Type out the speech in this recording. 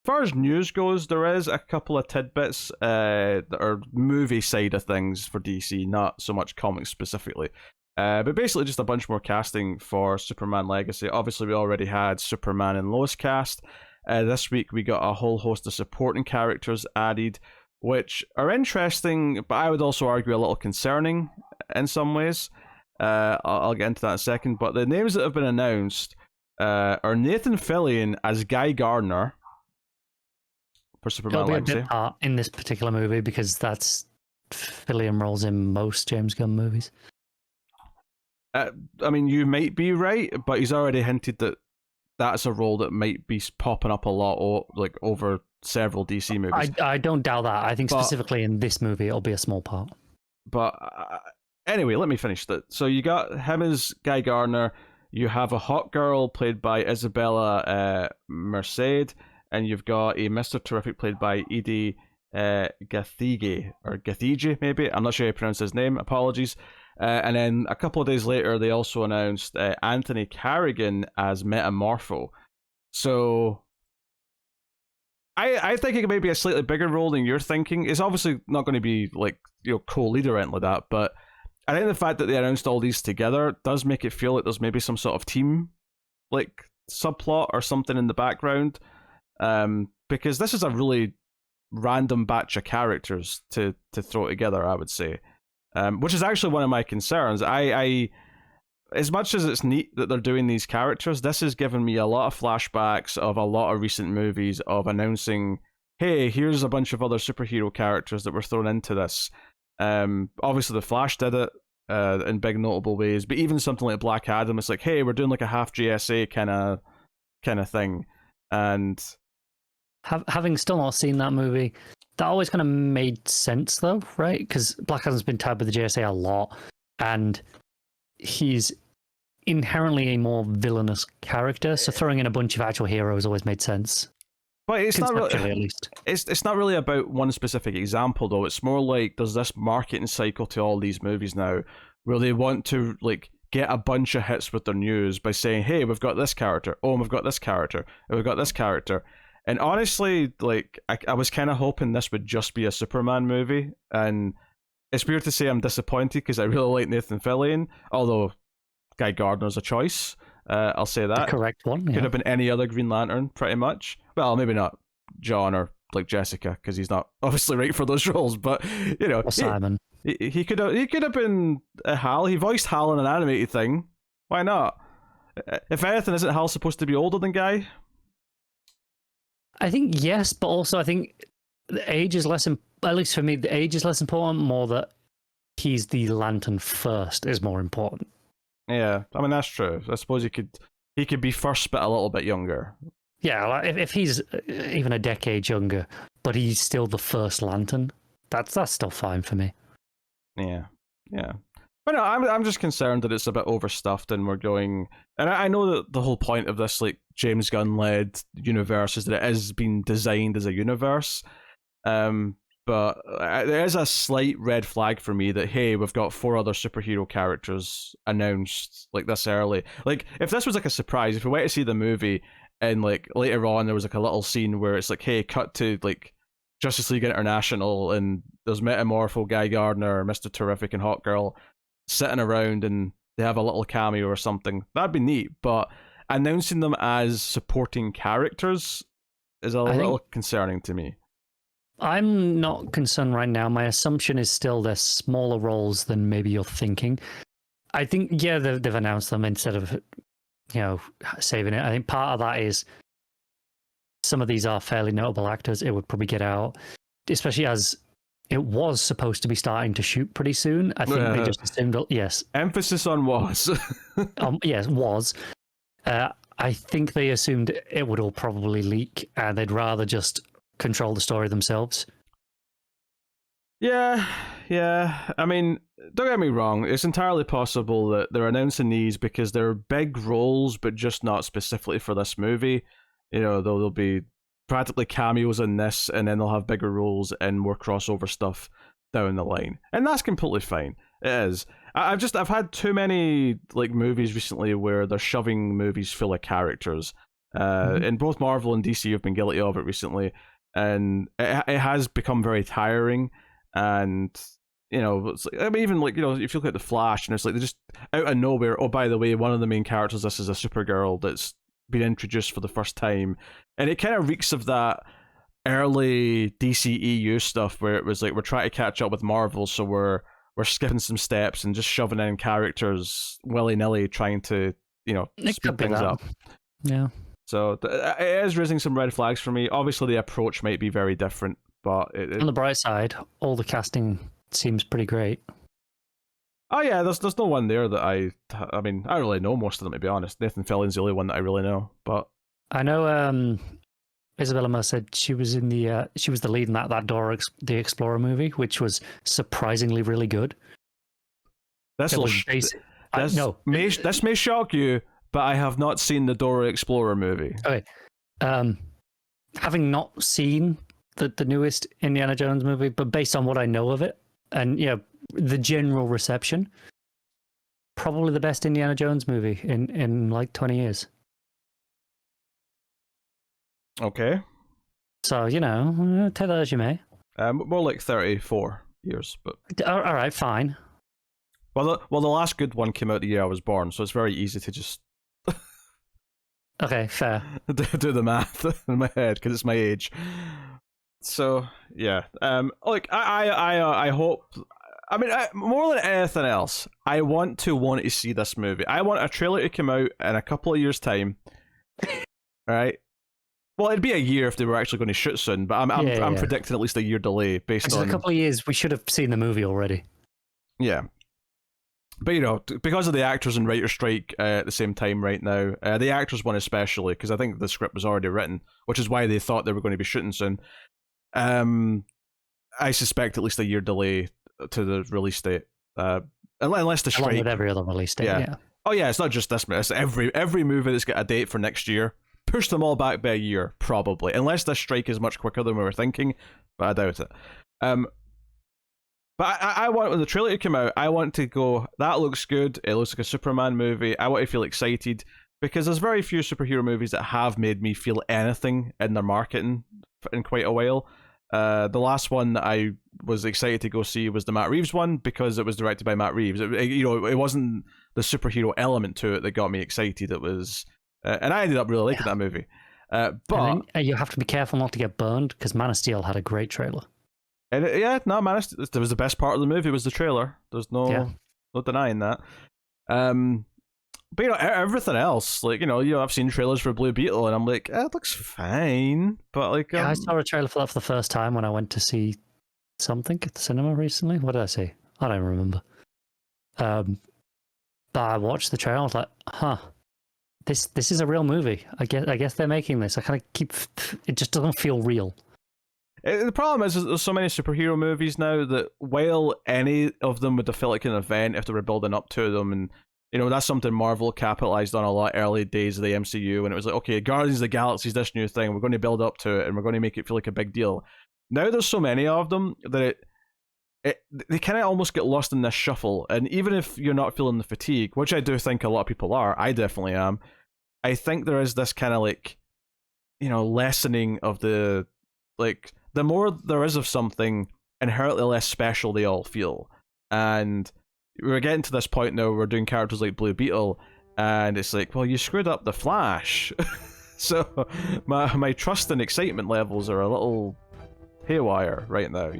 far as news goes, there is a couple of tidbits that are movie side of things for DC, not so much comics specifically. But basically, just a bunch more casting for Superman Legacy. Obviously, we already had Superman and Lois cast. This week, we got a whole host of supporting characters added, which are interesting, but I would also argue a little concerning in some ways. I'll get into that in a second. But the names that have been announced are Nathan Fillion as Guy Gardner for Superman It'll be Legacy. a bit part in this particular movie because that's Fillion roles in most James Gunn movies. I mean, you might be right, but he's already hinted that that's a role that might be popping up a lot, like over several DC movies. I don't doubt that. I think specifically in this movie, it'll be a small part. But anyway, let me finish that. So you got him as Guy Gardner. You have a hot girl played by Isabella Merced, and you've got a Mr. Terrific played by Edie Gathige, or Gathige maybe. I'm not sure how you pronounce his name. Apologies. And then a couple of days later, they also announced Anthony Carrigan as Metamorpho. So I think it may be a slightly bigger role than you're thinking. It's obviously not going to be like, co-lead or anything like that, but I think the fact that they announced all these together does make it feel like there's maybe some sort of team like subplot or something in the background. Because this is a really random batch of characters to throw together, I would say. Which is actually one of my concerns. I as much as it's neat that they're doing these characters, this has given me a lot of flashbacks of a lot of recent movies of announcing, hey, here's a bunch of other superhero characters that were thrown into this. Obviously, The Flash did it in big notable ways, but even something like Black Adam, it's like, hey, we're doing like a half JSA kind of thing. And having still not seen that movie, that always kind of made sense though, right? Because Black Adam's been tagged with the JSA a lot, and he's inherently a more villainous character, so throwing in a bunch of actual heroes always made sense. But it's not really, at least. It's not really about one specific example though. It's more like there's this marketing cycle to all these movies now where they want to like get a bunch of hits with their news by saying, hey, we've got this character, oh, we've got this character, and we've got this character. And honestly, like, I was kind of hoping this would just be a Superman movie, and it's weird to say I'm disappointed because I really like Nathan Fillion, although Guy Gardner's a choice. I'll say that. The correct one, yeah. Could have been any other Green Lantern, pretty much. Well, maybe not John or like Jessica, because he's not obviously right for those roles. But or Simon. He could have been Hal. He voiced Hal in an animated thing. Why not? If anything, isn't Hal supposed to be older than Guy? I think yes, but also I think the age is less. At least for me, the age is less important. More that he's the Lantern first is more important. Yeah, I mean that's true. I suppose he could be first, but a little bit younger. Yeah, like if he's even a decade younger, but he's still the first Lantern, that's still fine for me. Yeah. But no, I'm just concerned that it's a bit overstuffed, and we're going. And I know that the whole point of this like James Gunn led universe is that it is being designed as a universe. But there is a slight red flag for me that, hey, we've got 4 other superhero characters announced like this early. Like, if this was like a surprise, if we went to see the movie and like later on there was like a little scene where it's like, hey, cut to like Justice League International and there's Metamorpho, Guy Gardner, Mr. Terrific, and Hot Girl sitting around and they have a little cameo or something, that'd be neat. But announcing them as supporting characters is a little concerning to me. I'm not concerned right now. My assumption is still they're smaller roles than maybe you're thinking. I think, yeah, they've announced them instead of, saving it. I think part of that is some of these are fairly notable actors. It would probably get out, especially as it was supposed to be starting to shoot pretty soon. I think they just assumed, yes. Emphasis on was. Yes, was. I think they assumed it would all probably leak, and they'd rather just control the story themselves. Yeah. I mean, don't get me wrong. It's entirely possible that they're announcing these because they're big roles, but just not specifically for this movie. There'll be practically cameos in this, and then they'll have bigger roles and more crossover stuff down the line, and that's completely fine. It is. I've had too many like movies recently where they're shoving movies full of characters. And both Marvel and DC have been guilty of it recently, and it has become very tiring. And it's like, I mean, even like if you look at the Flash, and it's like they just out of nowhere. Oh, by the way, one of the main characters, this is a Supergirl that's been introduced for the first time, and it kind of reeks of that early DCEU stuff where it was like we're trying to catch up with Marvel, so we're skipping some steps and just shoving in characters willy nilly, trying to speed things up. Yeah. So it is raising some red flags for me. Obviously, the approach might be very different, but on the bright side, all the casting seems pretty great. Oh yeah, there's no one there that I mean, I don't really know most of them, to be honest. Nathan Fillion's the only one that I really know, but I know Isabella Moss said she was in the she was the lead in that Dora the Explorer movie, which was surprisingly really good. This may shock you, but I have not seen the Dora Explorer movie. Okay. Having not seen the newest Indiana Jones movie, but based on what I know of it, and the general reception, probably the best Indiana Jones movie in like 20 years. Okay. So, take that as you may. More like 34 years, but... All right, fine. Well, the last good one came out the year I was born, so it's very easy to just... Okay, fair. do the math in my head, because it's my age. So, yeah. I hope... I mean, more than anything else, I want to see this movie. I want a trailer to come out in a couple of years' time. Right? Well, it'd be a year if they were actually going to shoot soon, but I'm predicting at least a year delay based on... a couple of years, we should have seen the movie already. Yeah. But, because of the actors and writer strike at the same time right now, the actors one especially, because I think the script was already written, which is why they thought they were going to be shooting soon. I suspect at least a year delay to the release date. Unless the strike... Along with every other release date, yeah. Oh yeah, it's not just this, it's every movie that's got a date for next year. Push them all back by a year, probably. Unless this strike is much quicker than we were thinking, but I doubt it. But I want, when the trailer to come out, I want to go, that looks good, it looks like a Superman movie, I want to feel excited, because there's very few superhero movies that have made me feel anything in their marketing in quite a while. The last one that I was excited to go see was the Matt Reeves one, because it was directed by Matt Reeves. It wasn't the superhero element to it that got me excited, it was... and I ended up really liking that movie. But you have to be careful not to get burned, because Man of Steel had a great trailer. And Man of Steel, it was the best part of the movie was the trailer. There's no denying that. But everything else, like I've seen trailers for Blue Beetle, and I'm like, it looks fine. But like, I saw a trailer for that for the first time when I went to see something at the cinema recently. What did I see? I don't remember. But I watched the trailer. I was like, huh. This is a real movie. I guess they're making this. I kind of it just doesn't feel real. The problem is there's so many superhero movies now that while any of them would have felt like an event if they were building up to them, and that's something Marvel capitalized on a lot early days of the MCU, and it was like, okay, Guardians of the Galaxy is this new thing, we're going to build up to it and we're going to make it feel like a big deal. Now there's so many of them that they kind of almost get lost in this shuffle, and even if you're not feeling the fatigue, which I do think a lot of people are, I definitely am, I think there is this kind of like, lessening of the, like, the more there is of something, inherently less special they all feel. And we're getting to this point now where we're doing characters like Blue Beetle, and it's like, well, you screwed up the Flash. So my trust and excitement levels are a little haywire right now,